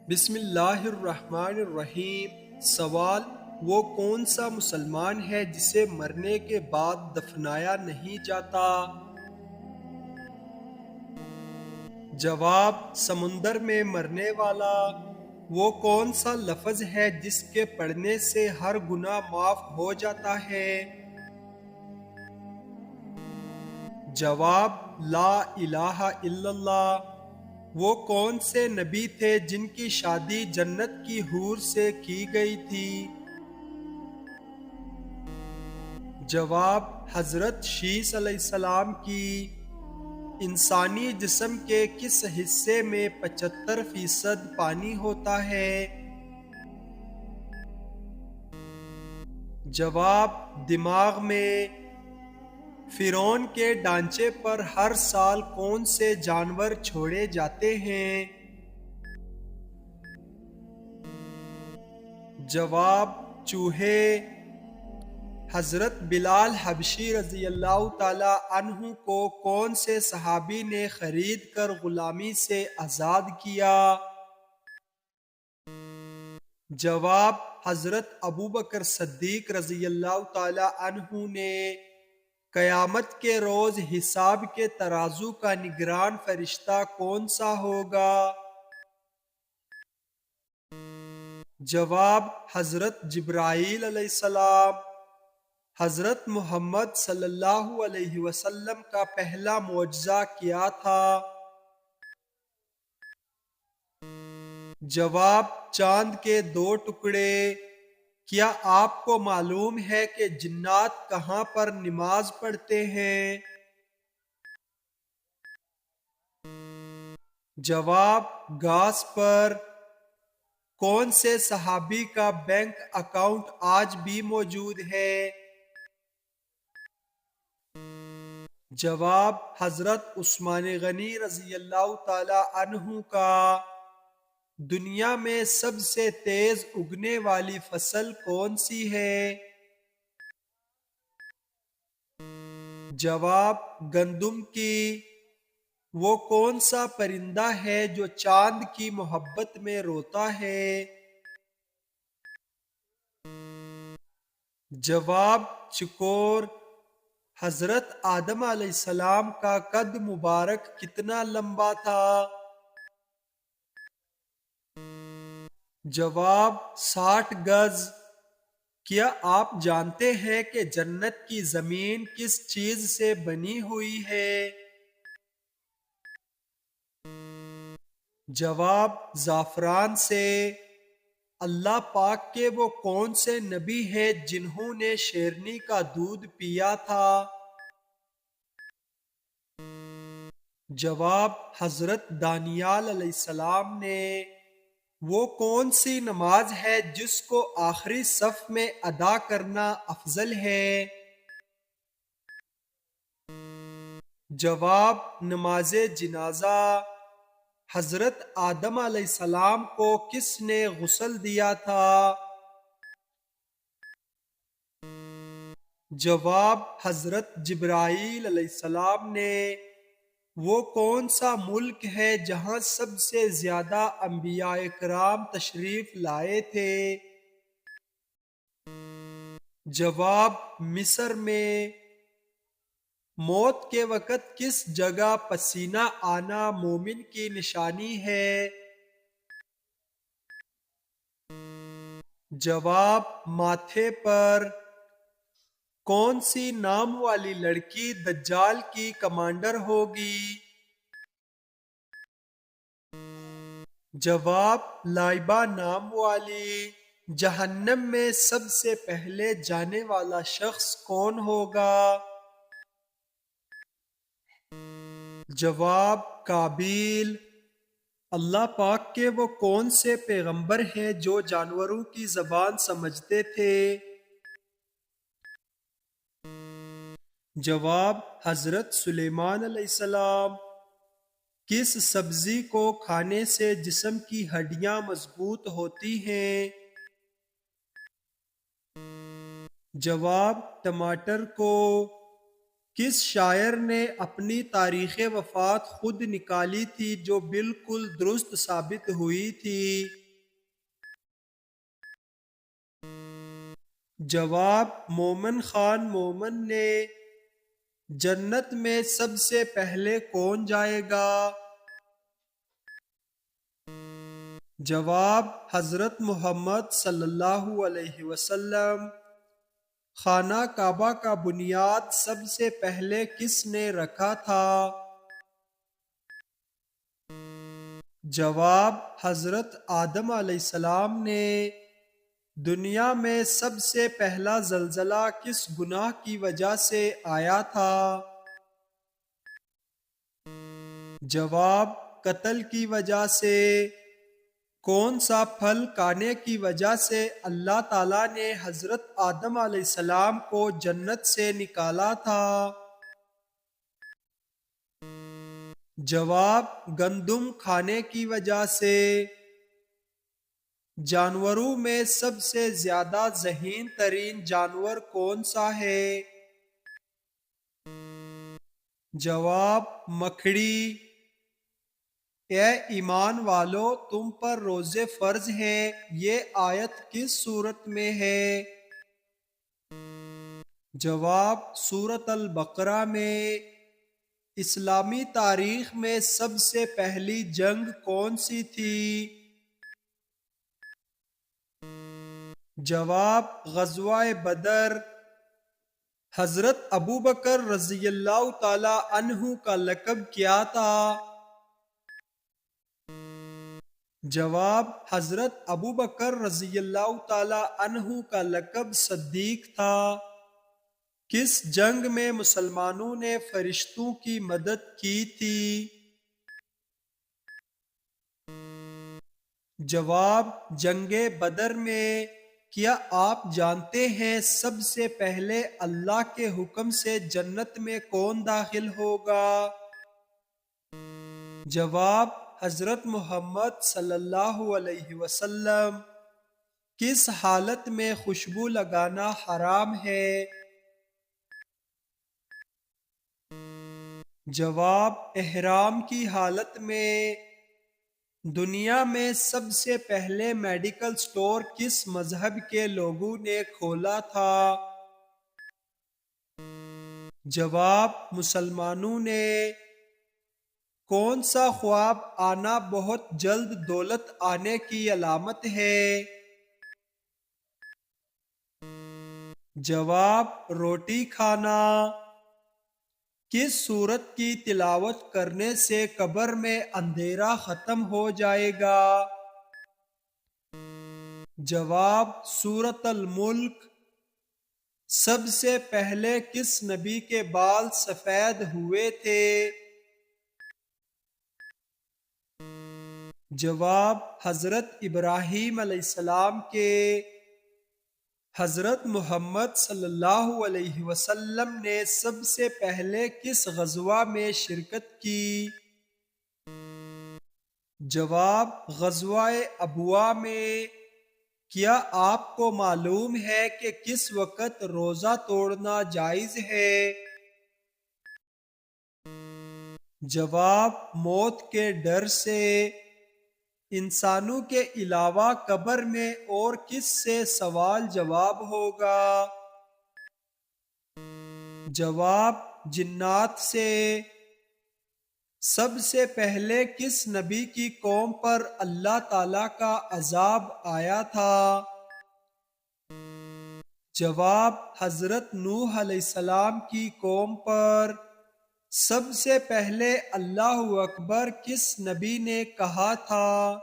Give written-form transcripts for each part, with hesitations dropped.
بسم اللہ الرحمن الرحیم۔ سوال: وہ کون سا مسلمان ہے جسے مرنے کے بعد دفنایا نہیں جاتا؟ جواب: سمندر میں مرنے والا۔ وہ کون سا لفظ ہے جس کے پڑھنے سے ہر گناہ معاف ہو جاتا ہے؟ جواب: لا الہ الا اللہ۔ وہ کون سے نبی تھے جن کی شادی جنت کی حور سے کی گئی تھی؟ جواب: حضرت شیس علیہ السلام کی۔ انسانی جسم کے کس حصے میں 75% پانی ہوتا ہے؟ جواب: دماغ میں۔ فرعون کے ڈھانچے پر ہر سال کون سے جانور چھوڑے جاتے ہیں؟ جواب: چوہے۔ حضرت بلال حبشی رضی اللہ تعالی عنہ کو کون سے صحابی نے خرید کر غلامی سے آزاد کیا؟ جواب: حضرت ابوبکر صدیق رضی اللہ تعالی عنہ نے۔ قیامت کے روز حساب کے ترازو کا نگران فرشتہ کون سا ہوگا؟ جواب: حضرت جبرائیل علیہ السلام۔ حضرت محمد صلی اللہ علیہ وسلم کا پہلا معجزہ کیا تھا؟ جواب: چاند کے 2 ٹکڑے۔ کیا آپ کو معلوم ہے کہ جنات کہاں پر نماز پڑھتے ہیں؟ جواب: گھاس پر۔ کون سے صحابی کا بینک اکاؤنٹ آج بھی موجود ہے؟ جواب: حضرت عثمان غنی رضی اللہ تعالی عنہ کا۔ دنیا میں سب سے تیز اگنے والی فصل کون سی ہے؟ جواب: گندم کی۔ وہ کون سا پرندہ ہے جو چاند کی محبت میں روتا ہے؟ جواب: چکور۔ حضرت آدم علیہ السلام کا قد مبارک کتنا لمبا تھا؟ جواب: 60 گز۔ کیا آپ جانتے ہیں کہ جنت کی زمین کس چیز سے بنی ہوئی ہے؟ جواب: زعفران سے۔ اللہ پاک کے وہ کون سے نبی ہیں جنہوں نے شیرنی کا دودھ پیا تھا؟ جواب: حضرت دانیال علیہ السلام نے۔ وہ کون سی نماز ہے جس کو آخری صف میں ادا کرنا افضل ہے؟ جواب: نماز جنازہ۔ حضرت آدم علیہ السلام کو کس نے غسل دیا تھا؟ جواب: حضرت جبرائیل علیہ السلام نے۔ وہ کون سا ملک ہے جہاں سب سے زیادہ انبیاء کرام تشریف لائے تھے؟ جواب: مصر میں۔ موت کے وقت کس جگہ پسینہ آنا مومن کی نشانی ہے؟ جواب: ماتھے پر۔ کون سی نام والی لڑکی دجال کی کمانڈر ہوگی؟ جواب: لائبہ نام والی۔ جہنم میں سب سے پہلے جانے والا شخص کون ہوگا؟ جواب: قابیل۔ اللہ پاک کے وہ کون سے پیغمبر ہیں جو جانوروں کی زبان سمجھتے تھے؟ جواب: حضرت سلیمان علیہ السلام۔ کس سبزی کو کھانے سے جسم کی ہڈیاں مضبوط ہوتی ہیں؟ جواب: ٹماٹر کو۔ کس شاعر نے اپنی تاریخ وفات خود نکالی تھی جو بالکل درست ثابت ہوئی تھی؟ جواب: مومن خان مومن نے۔ جنت میں سب سے پہلے کون جائے گا؟ جواب: حضرت محمد صلی اللہ علیہ وسلم۔ خانہ کعبہ کا بنیاد سب سے پہلے کس نے رکھا تھا؟ جواب: حضرت آدم علیہ السلام نے۔ دنیا میں سب سے پہلا زلزلہ کس گناہ کی وجہ سے آیا تھا؟ جواب: قتل کی وجہ سے۔ کون سا پھل کھانے کی وجہ سے اللہ تعالیٰ نے حضرت آدم علیہ السلام کو جنت سے نکالا تھا؟ جواب: گندم کھانے کی وجہ سے۔ جانوروں میں سب سے زیادہ ذہین ترین جانور کون سا ہے؟ جواب: مکڑی۔ اے ایمان والو، تم پر روزے فرض ہیں، یہ آیت کس سورت میں ہے؟ جواب: سورۃ البقرہ میں۔ اسلامی تاریخ میں سب سے پہلی جنگ کون سی تھی؟ جواب: غزوہ بدر۔ حضرت ابوبکر رضی اللہ تعالی عنہ کا لقب کیا تھا؟ جواب: حضرت ابوبکر رضی اللہ تعالی عنہ کا لقب صدیق تھا۔ کس جنگ میں مسلمانوں نے فرشتوں کی مدد کی تھی؟ جواب: جنگ بدر میں۔ کیا آپ جانتے ہیں سب سے پہلے اللہ کے حکم سے جنت میں کون داخل ہوگا؟ جواب: حضرت محمد صلی اللہ علیہ وسلم۔ کس حالت میں خوشبو لگانا حرام ہے؟ جواب: احرام کی حالت میں۔ دنیا میں سب سے پہلے میڈیکل سٹور کس مذہب کے لوگوں نے کھولا تھا؟ جواب: مسلمانوں نے۔ کون سا خواب آنا بہت جلد دولت آنے کی علامت ہے؟ جواب: روٹی کھانا۔ کس سورت کی تلاوت کرنے سے قبر میں اندھیرا ختم ہو جائے گا؟ جواب: سورۃ الملک۔ سب سے پہلے کس نبی کے بال سفید ہوئے تھے؟ جواب: حضرت ابراہیم علیہ السلام کے۔ حضرت محمد صلی اللہ علیہ وسلم نے سب سے پہلے کس غزوہ میں شرکت کی؟ جواب: غزوہ ابواء میں۔ کیا آپ کو معلوم ہے کہ کس وقت روزہ توڑنا جائز ہے؟ جواب: موت کے ڈر سے۔ انسانوں کے علاوہ قبر میں اور کس سے سوال جواب ہوگا؟ جواب: جنات سے۔ سب سے پہلے کس نبی کی قوم پر اللہ تعالی کا عذاب آیا تھا؟ جواب: حضرت نوح علیہ السلام کی قوم پر۔ سب سے پہلے اللہ اکبر کس نبی نے کہا تھا؟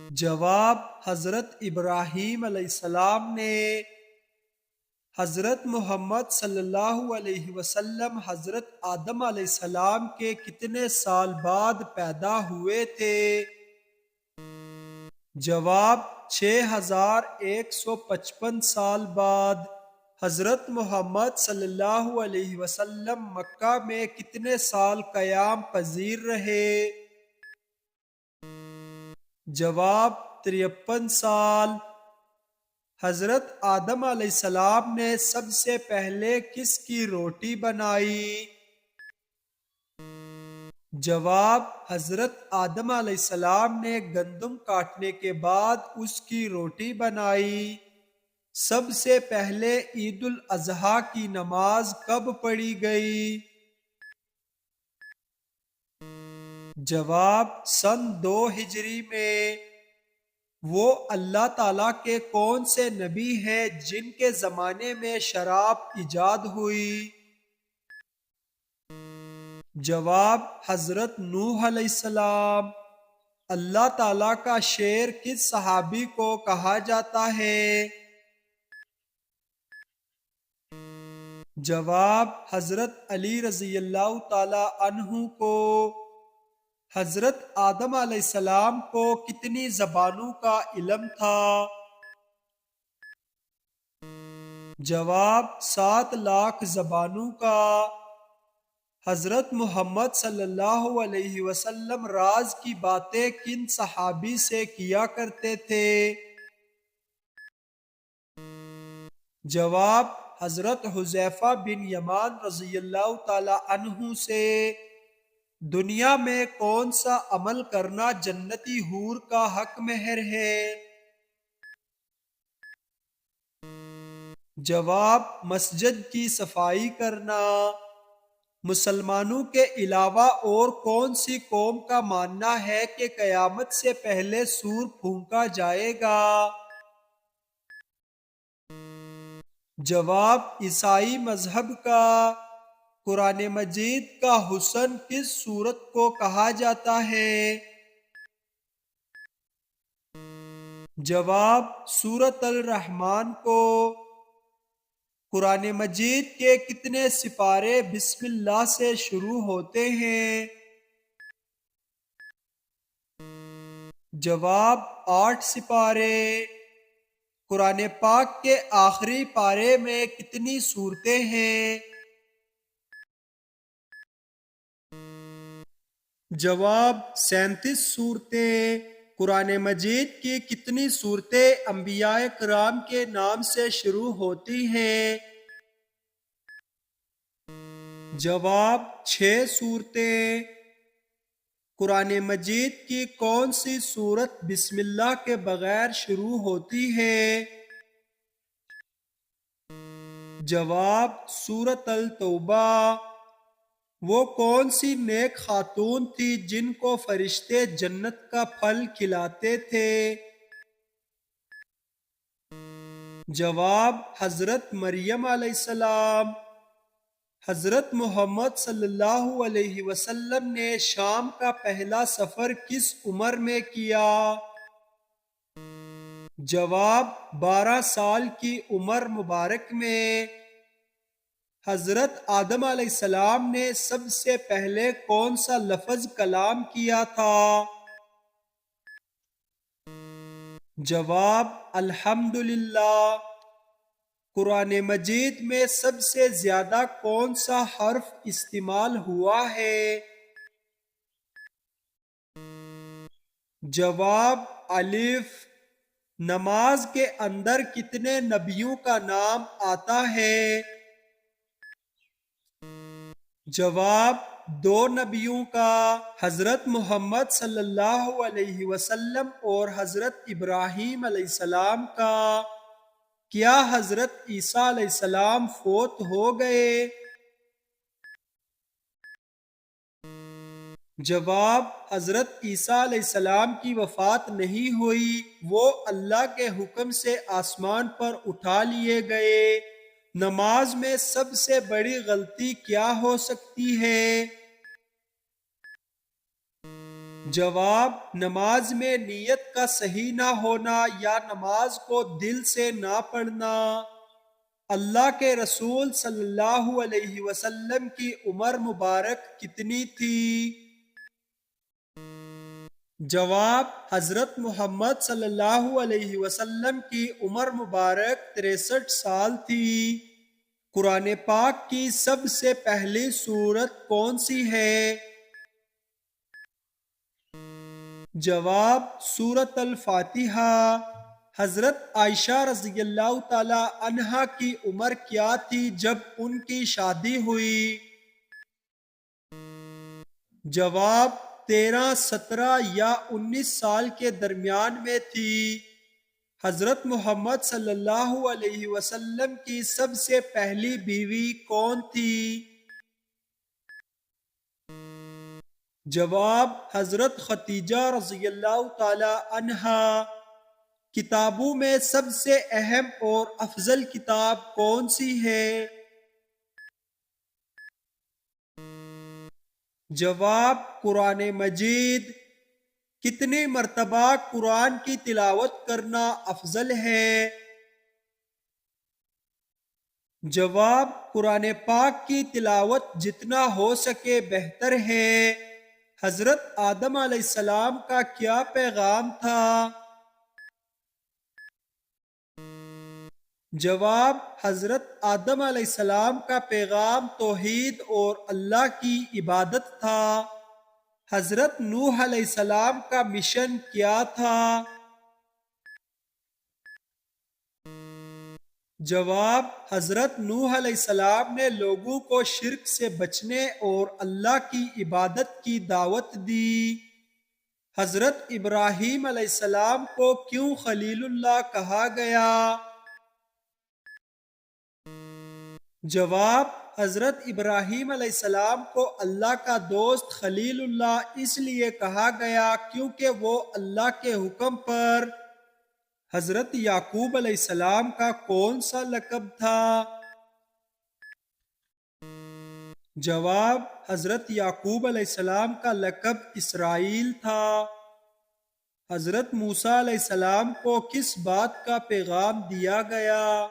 جواب: حضرت ابراہیم علیہ السلام نے۔ حضرت محمد صلی اللہ علیہ وسلم حضرت آدم علیہ السلام کے کتنے سال بعد پیدا ہوئے تھے؟ جواب: 6155 سال بعد۔ حضرت محمد صلی اللہ علیہ وسلم مکہ میں کتنے سال قیام پذیر رہے؟ جواب: 53 سال۔ حضرت آدم علیہ السلام نے سب سے پہلے کس کی روٹی بنائی؟ جواب: حضرت آدم علیہ السلام نے گندم کاٹنے کے بعد اس کی روٹی بنائی۔ سب سے پہلے عید الاضحیٰ کی نماز کب پڑھی گئی؟ جواب: سن 2 ہجری میں۔ وہ اللہ تعالیٰ کے کون سے نبی ہیں جن کے زمانے میں شراب ایجاد ہوئی؟ جواب: حضرت نوح علیہ السلام۔ اللہ تعالیٰ کا شیر کس صحابی کو کہا جاتا ہے؟ جواب: حضرت علی رضی اللہ تعالی عنہ کو۔ حضرت آدم علیہ السلام کو کتنی زبانوں کا علم تھا؟ جواب: 7 لاکھ زبانوں کا۔ حضرت محمد صلی اللہ علیہ وسلم راز کی باتیں کن صحابی سے کیا کرتے تھے؟ جواب: حضرت حذیفہ بن یمان رضی اللہ تعالی عنہ سے۔ دنیا میں کون سا عمل کرنا جنتی حور کا حق مہر ہے؟ جواب: مسجد کی صفائی کرنا۔ مسلمانوں کے علاوہ اور کون سی قوم کا ماننا ہے کہ قیامت سے پہلے سور پھونکا جائے گا؟ جواب: عیسائی مذہب کا۔ قرآن مجید کا حسن کس سورت کو کہا جاتا ہے؟ جواب: سورۃ الرحمن کو۔ قرآن مجید کے کتنے سپارے بسم اللہ سے شروع ہوتے ہیں؟ جواب: 8 سپارے۔ قرآن پاک کے آخری پارے میں کتنی سورتیں ہیں؟ جواب: 37 سورتیں۔ قرآن مجید کی کتنی سورتیں انبیاء کرام کے نام سے شروع ہوتی ہیں؟ جواب: 6 سورتیں۔ قرآن مجید کی کون سی سورت بسم اللہ کے بغیر شروع ہوتی ہے؟ جواب: سورۃ التوبہ۔ وہ کون سی نیک خاتون تھی جن کو فرشتے جنت کا پھل کھلاتے تھے؟ جواب: حضرت مریم علیہ السلام۔ حضرت محمد صلی اللہ علیہ وسلم نے شام کا پہلا سفر کس عمر میں کیا؟ جواب: 12 سال کی عمر مبارک میں۔ حضرت آدم علیہ السلام نے سب سے پہلے کون سا لفظ کلام کیا تھا؟ جواب: الحمدللہ۔ قرآن مجید میں سب سے زیادہ کون سا حرف استعمال ہوا ہے؟ جواب: الف۔ نماز کے اندر کتنے نبیوں کا نام آتا ہے؟ جواب: 2 نبیوں کا، حضرت محمد صلی اللہ علیہ وسلم اور حضرت ابراہیم علیہ السلام کا۔ کیا حضرت عیسیٰ علیہ السلام فوت ہو گئے؟ جواب: حضرت عیسیٰ علیہ السلام کی وفات نہیں ہوئی، وہ اللہ کے حکم سے آسمان پر اٹھا لیے گئے۔ نماز میں سب سے بڑی غلطی کیا ہو سکتی ہے؟ جواب: نماز میں نیت کا صحیح نہ ہونا یا نماز کو دل سے نہ پڑھنا۔ اللہ کے رسول صلی اللہ علیہ وسلم کی عمر مبارک کتنی تھی؟ جواب: حضرت محمد صلی اللہ علیہ وسلم کی عمر مبارک 63 سال تھی۔ قرآن پاک کی سب سے پہلی سورت کون سی ہے؟ جواب: سورۃ الفاتحہ۔ حضرت عائشہ رضی اللہ تعالی عنہا کی عمر کیا تھی جب ان کی شادی ہوئی؟ جواب 13، 17 یا 19 سال کے درمیان میں تھی۔ حضرت محمد صلی اللہ علیہ وسلم کی سب سے پہلی بیوی کون تھی؟ جواب حضرت خدیجہ رضی اللہ تعالی عنہا۔ کتابوں میں سب سے اہم اور افضل کتاب کون سی ہے؟ جواب قرآن مجید۔ کتنی مرتبہ قرآن کی تلاوت کرنا افضل ہے؟ جواب قرآن پاک کی تلاوت جتنا ہو سکے بہتر ہے۔ حضرت آدم علیہ السلام کا کیا پیغام تھا؟ جواب حضرت آدم علیہ السلام کا پیغام توحید اور اللہ کی عبادت تھا۔ حضرت نوح علیہ السلام کا مشن کیا تھا؟ جواب حضرت نوح علیہ السلام نے لوگوں کو شرک سے بچنے اور اللہ کی عبادت کی دعوت دی۔ حضرت ابراہیم علیہ السلام کو کیوں خلیل اللہ کہا گیا؟ جواب حضرت ابراہیم علیہ السلام کو اللہ کا دوست خلیل اللہ اس لیے کہا گیا کیونکہ وہ اللہ کے حکم پر۔ حضرت یعقوب علیہ السلام کا کون سا لقب تھا؟ جواب حضرت یعقوب علیہ السلام کا لقب اسرائیل تھا۔ حضرت موسیٰ علیہ السلام کو کس بات کا پیغام دیا گیا؟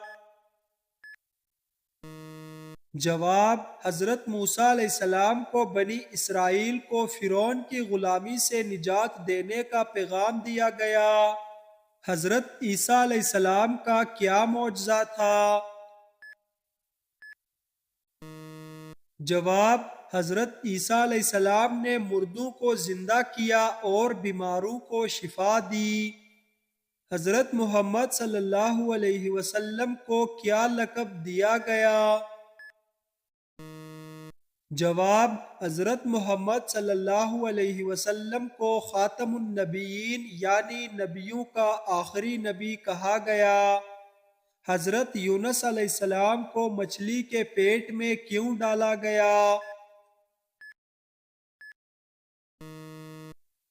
جواب حضرت موسیٰ علیہ السلام کو بنی اسرائیل کو فرعون کی غلامی سے نجات دینے کا پیغام دیا گیا۔ حضرت عیسیٰ علیہ السلام کا کیا معجزہ تھا؟ جواب حضرت عیسیٰ علیہ السلام نے مردوں کو زندہ کیا اور بیماروں کو شفا دی۔ حضرت محمد صلی اللہ علیہ وسلم کو کیا لقب دیا گیا؟ جواب حضرت محمد صلی اللہ علیہ وسلم کو خاتم النبیین یعنی نبیوں کا آخری نبی کہا گیا۔ حضرت یونس علیہ السلام کو مچھلی کے پیٹ میں کیوں ڈالا گیا؟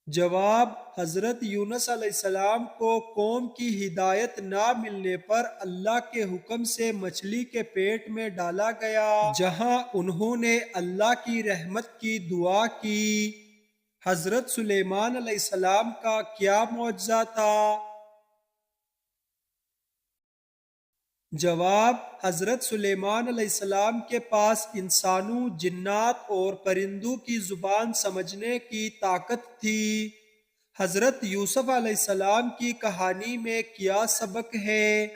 جواب حضرت یونس علیہ السلام کو قوم کی ہدایت نہ ملنے پر اللہ کے حکم سے مچھلی کے پیٹ میں ڈالا گیا جہاں انہوں نے اللہ کی رحمت کی دعا کی۔ حضرت سلیمان علیہ السلام کا کیا معجزہ تھا؟ جواب حضرت سلیمان علیہ السلام کے پاس انسانوں، جنات اور پرندوں کی زبان سمجھنے کی طاقت تھی۔ حضرت یوسف علیہ السلام کی کہانی میں کیا سبق ہے؟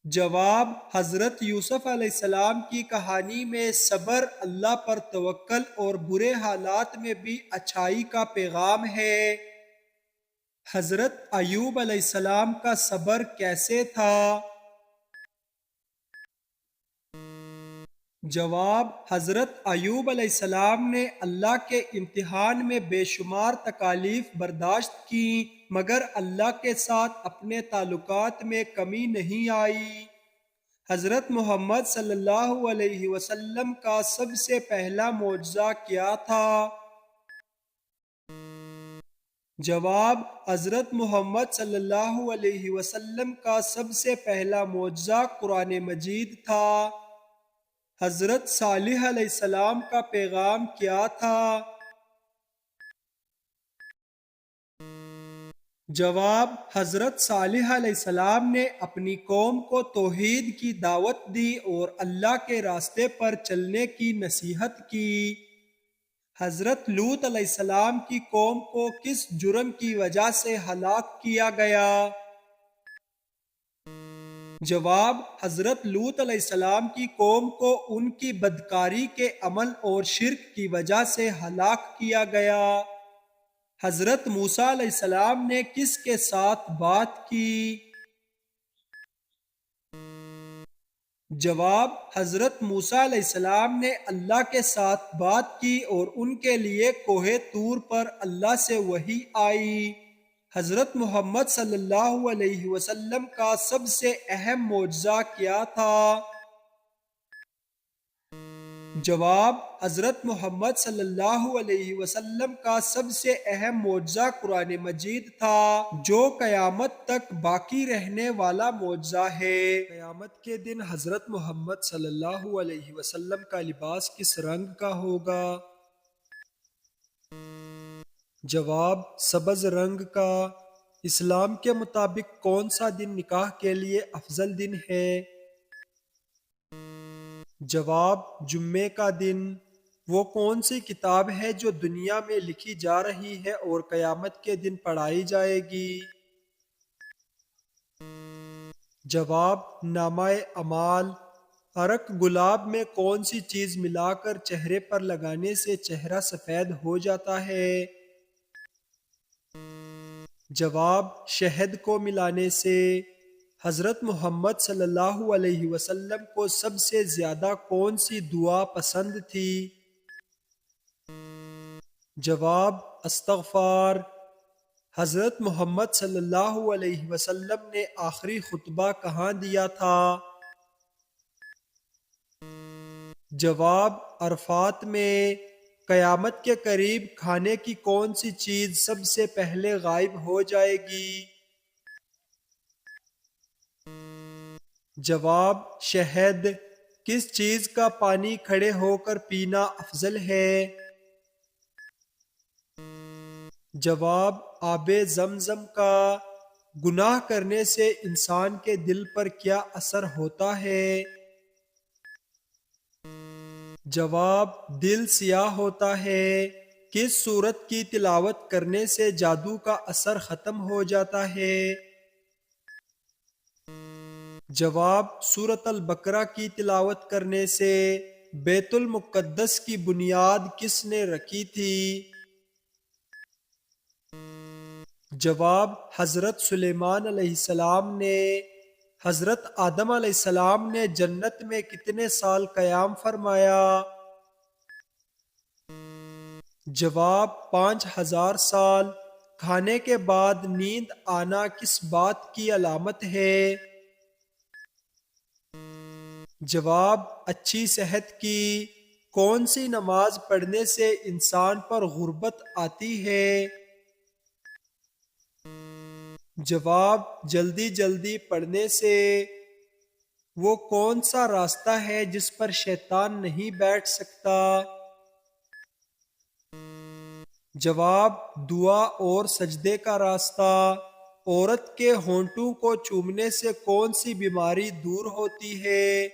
جواب حضرت یوسف علیہ السلام کی کہانی میں صبر، اللہ پر توکل اور برے حالات میں بھی اچھائی کا پیغام ہے۔ حضرت ایوب علیہ السلام کا صبر کیسے تھا؟ جواب حضرت ایوب علیہ السلام نے اللہ کے امتحان میں بے شمار تکالیف برداشت کی مگر اللہ کے ساتھ اپنے تعلقات میں کمی نہیں آئی۔ حضرت محمد صلی اللہ علیہ وسلم کا سب سے پہلا معجزہ کیا تھا؟ جواب حضرت محمد صلی اللہ علیہ وسلم کا سب سے پہلا معجزہ قرآن مجید تھا۔ حضرت صالح علیہ السلام کا پیغام کیا تھا؟ جواب حضرت صالح علیہ السلام نے اپنی قوم کو توحید کی دعوت دی اور اللہ کے راستے پر چلنے کی نصیحت کی۔ حضرت لوط علیہ السلام کی قوم کو کس جرم کی وجہ سے ہلاک کیا گیا؟ جواب حضرت لوط علیہ السلام کی قوم کو ان کی بدکاری کے عمل اور شرک کی وجہ سے ہلاک کیا گیا۔ حضرت موسیٰ علیہ السلام نے کس کے ساتھ بات کی؟ جواب: حضرت موسیٰ علیہ السلام نے اللہ کے ساتھ بات کی اور ان کے لیے کوہ طور پر اللہ سے وحی آئی۔ حضرت محمد صلی اللہ علیہ وسلم کا سب سے اہم معجزہ کیا تھا؟ جواب: حضرت محمد صلی اللہ علیہ وسلم کا سب سے اہم معجزہ قرآن مجید تھا، جو قیامت تک باقی رہنے والا معجزہ ہے۔ قیامت کے دن حضرت محمد صلی اللہ علیہ وسلم کا لباس کس رنگ کا ہوگا؟ جواب: سبز رنگ کا۔ اسلام کے مطابق کون سا دن نکاح کے لیے افضل دن ہے؟ جواب: جمعے کا دن۔ وہ کون سی کتاب ہے جو دنیا میں لکھی جا رہی ہے اور قیامت کے دن پڑھائی جائے گی؟ جواب: نامہ اعمال۔ عرق گلاب میں کون سی چیز ملا کر چہرے پر لگانے سے چہرہ سفید ہو جاتا ہے؟ جواب: شہد کو ملانے سے۔ حضرت محمد صلی اللہ علیہ وسلم کو سب سے زیادہ کون سی دعا پسند تھی؟ جواب: استغفار۔ حضرت محمد صلی اللہ علیہ وسلم نے آخری خطبہ کہاں دیا تھا؟ جواب: عرفات میں۔ قیامت کے قریب کھانے کی کون سی چیز سب سے پہلے غائب ہو جائے گی؟ جواب: شہد۔ کس چیز کا پانی کھڑے ہو کر پینا افضل ہے؟ جواب: آب زمزم کا۔ گناہ کرنے سے انسان کے دل پر کیا اثر ہوتا ہے؟ جواب: دل سیاہ ہوتا ہے۔ کس سورت کی تلاوت کرنے سے جادو کا اثر ختم ہو جاتا ہے؟ جواب: سورۃ البقرہ کی تلاوت کرنے سے۔ بیت المقدس کی بنیاد کس نے رکھی تھی؟ جواب: حضرت سلیمان علیہ السلام نے۔ حضرت آدم علیہ السلام نے جنت میں کتنے سال قیام فرمایا؟ جواب: 5000 سال۔ کھانے کے بعد نیند آنا کس بات کی علامت ہے؟ جواب: اچھی صحت کی۔ کون سی نماز پڑھنے سے انسان پر غربت آتی ہے؟ جواب: جلدی جلدی پڑھنے سے۔ وہ کون سا راستہ ہے جس پر شیطان نہیں بیٹھ سکتا؟ جواب: دعا اور سجدے کا راستہ۔ عورت کے ہونٹوں کو چومنے سے کون سی بیماری دور ہوتی ہے؟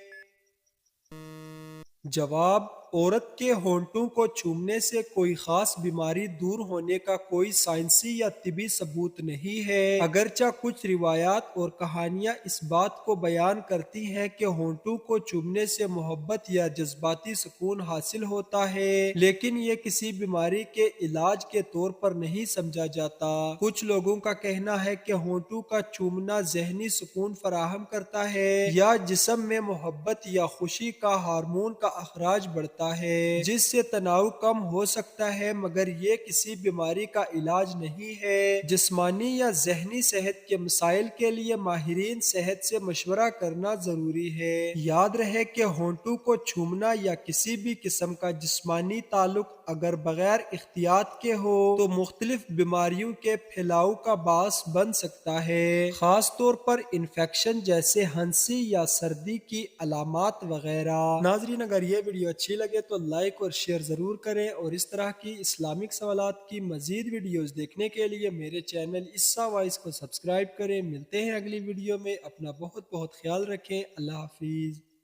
جواب: عورت کے ہونٹوں کو چومنے سے کوئی خاص بیماری دور ہونے کا کوئی سائنسی یا طبی ثبوت نہیں ہے، اگرچہ کچھ روایات اور کہانیاں اس بات کو بیان کرتی ہیں کہ ہونٹوں کو چومنے سے محبت یا جذباتی سکون حاصل ہوتا ہے، لیکن یہ کسی بیماری کے علاج کے طور پر نہیں سمجھا جاتا۔ کچھ لوگوں کا کہنا ہے کہ ہونٹوں کا چومنا ذہنی سکون فراہم کرتا ہے یا جسم میں محبت یا خوشی کا ہارمون کا اخراج بڑھتا ہے، جس سے تناؤ کم ہو سکتا ہے، مگر یہ کسی بیماری کا علاج نہیں ہے۔ جسمانی یا ذہنی صحت کے مسائل کے لیے ماہرین صحت سے مشورہ کرنا ضروری ہے۔ یاد رہے کہ ہونٹوں کو چومنا یا کسی بھی قسم کا جسمانی تعلق اگر بغیر احتیاط کے ہو تو مختلف بیماریوں کے پھیلاؤ کا باعث بن سکتا ہے، خاص طور پر انفیکشن جیسے ہنسی یا سردی کی علامات وغیرہ۔ ناظرین، اگر یہ ویڈیو اچھی لگے تو لائک اور شیئر ضرور کریں، اور اس طرح کی اسلامک سوالات کی مزید ویڈیوز دیکھنے کے لیے میرے چینل اسا وائس کو سبسکرائب کریں۔ ملتے ہیں اگلی ویڈیو میں، اپنا بہت بہت خیال رکھیں۔ اللہ حافظ۔